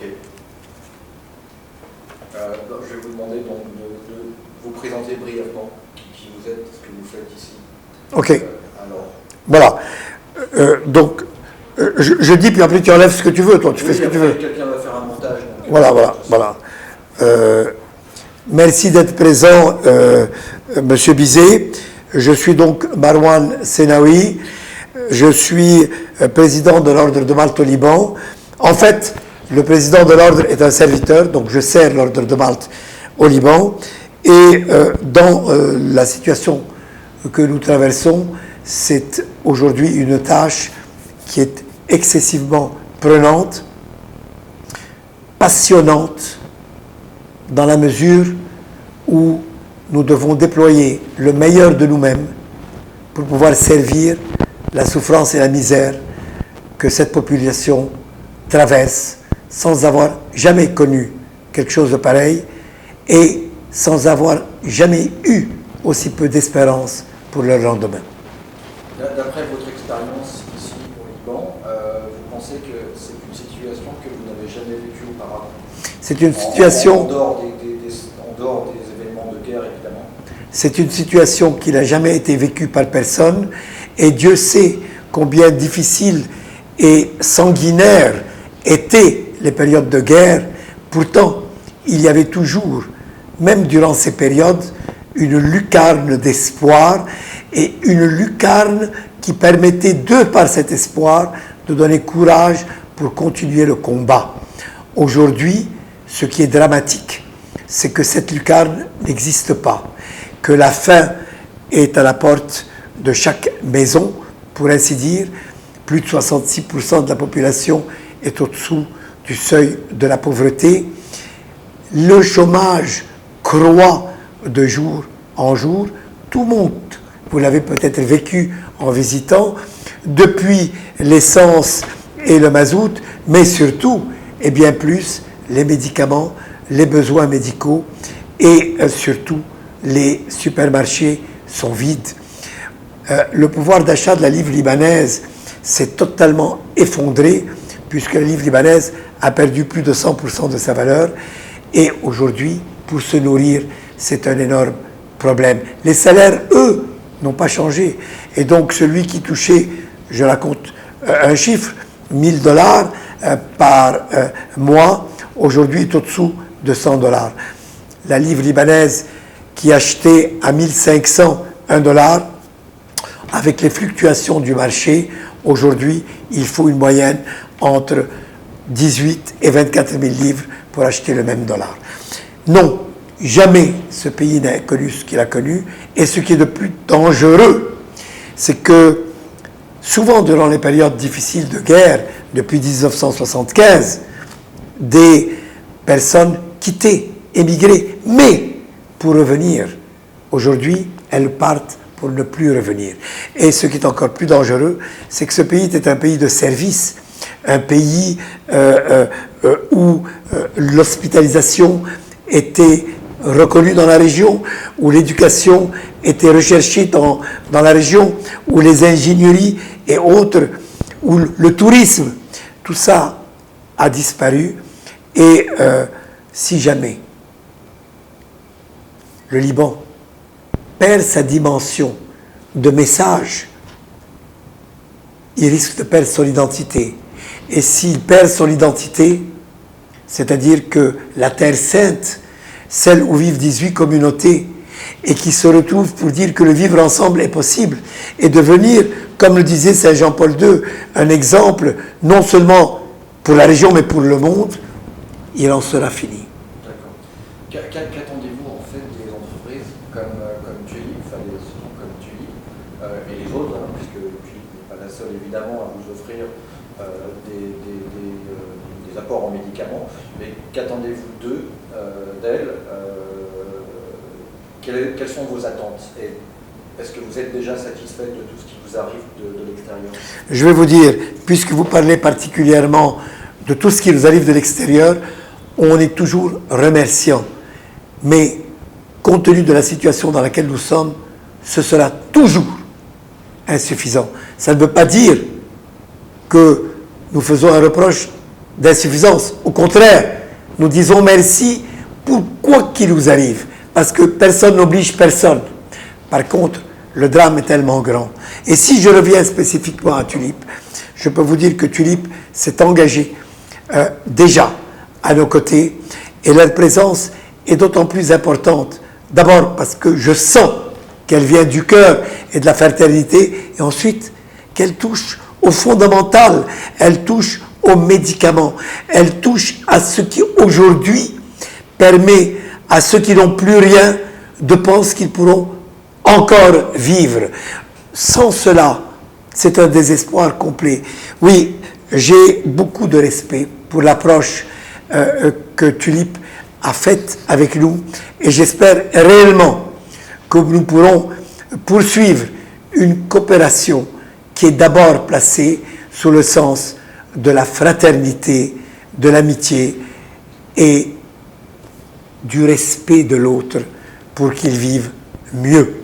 Ok. Donc, je vais vous demander donc, de vous présenter brièvement qui vous êtes, ce que vous faites ici. Ok. Alors. Voilà. Donc, je dis, puis après tu enlèves ce que tu veux, toi, tu fais ce que tu veux. Quelqu'un va faire un montage. Donc, Voilà. Merci d'être présent, Monsieur Bizet. Je suis donc Marwan Senaoui. Je suis président de l'Ordre de Malte au Liban. En fait, le président de l'Ordre est un serviteur, donc je sers l'Ordre de Malte au Liban. Et dans la situation que nous traversons, c'est aujourd'hui une tâche qui est excessivement prenante, passionnante, dans la mesure où nous devons déployer le meilleur de nous-mêmes pour pouvoir servir la souffrance et la misère que cette population traverse sans avoir jamais connu quelque chose de pareil et sans avoir jamais eu aussi peu d'espérance pour leur lendemain. D'après votre expérience ici au Liban, vous pensez que c'est une situation que vous n'avez jamais vécue auparavant? C'est une situation... En dehors des événements de guerre, évidemment. C'est une situation qui n'a jamais été vécue par personne, et Dieu sait combien difficiles et sanguinaires étaient les périodes de guerre. Pourtant, il y avait toujours, même durant ces périodes, une lucarne d'espoir, et une lucarne qui permettait, de par cet espoir, de donner courage pour continuer le combat. Aujourd'hui, ce qui est dramatique, c'est que cette lucarne n'existe pas, que la faim est à la porte de chaque maison, pour ainsi dire. Plus de 66% de la population est au-dessous du seuil de la pauvreté. Le chômage croît de jour en jour, tout monte. Vous l'avez peut-être vécu en visitant, depuis l'essence et le mazout, mais surtout, et bien plus, les médicaments, les besoins médicaux et surtout les supermarchés sont vides. Le pouvoir d'achat de la livre libanaise s'est totalement effondré puisque la livre libanaise a perdu plus de 100% de sa valeur et aujourd'hui, pour se nourrir, c'est un énorme problème. Les salaires, eux, n'ont pas changé et donc celui qui touchait, je raconte un chiffre, $1000 par mois, aujourd'hui est au-dessous de $100. La livre libanaise qui achetait à 1500 $, avec les fluctuations du marché, aujourd'hui, il faut une moyenne entre 18 et 24 000 livres pour acheter le même dollar. Non, jamais ce pays n'a connu ce qu'il a connu. Et ce qui est de plus dangereux, c'est que souvent durant les périodes difficiles de guerre, depuis 1975, des personnes quittaient, émigraient, mais pour revenir, aujourd'hui, elles partent pour ne plus revenir. Et ce qui est encore plus dangereux, c'est que ce pays était un pays de service, un pays où l'hospitalisation était reconnue dans la région, où l'éducation était recherchée dans la région, où les ingénieries et autres, où le tourisme, tout ça a disparu. Et si jamais le Liban perd sa dimension de message, il risque de perdre son identité. Et s'il perd son identité, c'est-à-dire que la Terre Sainte, celle où vivent 18 communautés, et qui se retrouvent pour dire que le vivre ensemble est possible, et devenir, comme le disait Saint Jean-Paul II, un exemple non seulement pour la région, mais pour le monde, il en sera fini. D'accord. Qu'attendez-vous en fait des entreprises comme TUI, enfin des sociétés comme TUI et les autres, hein, puisque TUI n'est pas la seule évidemment à vous offrir des apports en médicaments, mais qu'attendez-vous d'elles quelles sont vos attentes et est-ce que vous êtes déjà satisfait de tout ce qui vous arrive de l'extérieur? Je vais vous dire, puisque vous parlez particulièrement de tout ce qui nous arrive de l'extérieur, on est toujours remerciant. Mais compte tenu de la situation dans laquelle nous sommes, ce sera toujours insuffisant. Ça ne veut pas dire que nous faisons un reproche d'insuffisance. Au contraire, nous disons merci pour quoi qu'il nous arrive, parce que personne n'oblige personne. Par contre, le drame est tellement grand. Et si je reviens spécifiquement à Tulipe, je peux vous dire que Tulipe s'est engagée déjà à nos côtés, et leur présence est d'autant plus importante. D'abord parce que je sens qu'elle vient du cœur et de la fraternité, et ensuite qu'elle touche au fondamental, elle touche aux médicaments, elle touche à ce qui aujourd'hui permet à ceux qui n'ont plus rien de penser qu'ils pourront encore vivre. Sans cela, c'est un désespoir complet. Oui, j'ai beaucoup de respect pour l'approche que Tulipe a faite avec nous, et j'espère réellement que nous pourrons poursuivre une coopération qui est d'abord placée sous le sens de la fraternité, de l'amitié et du respect de l'autre pour qu'il vive mieux.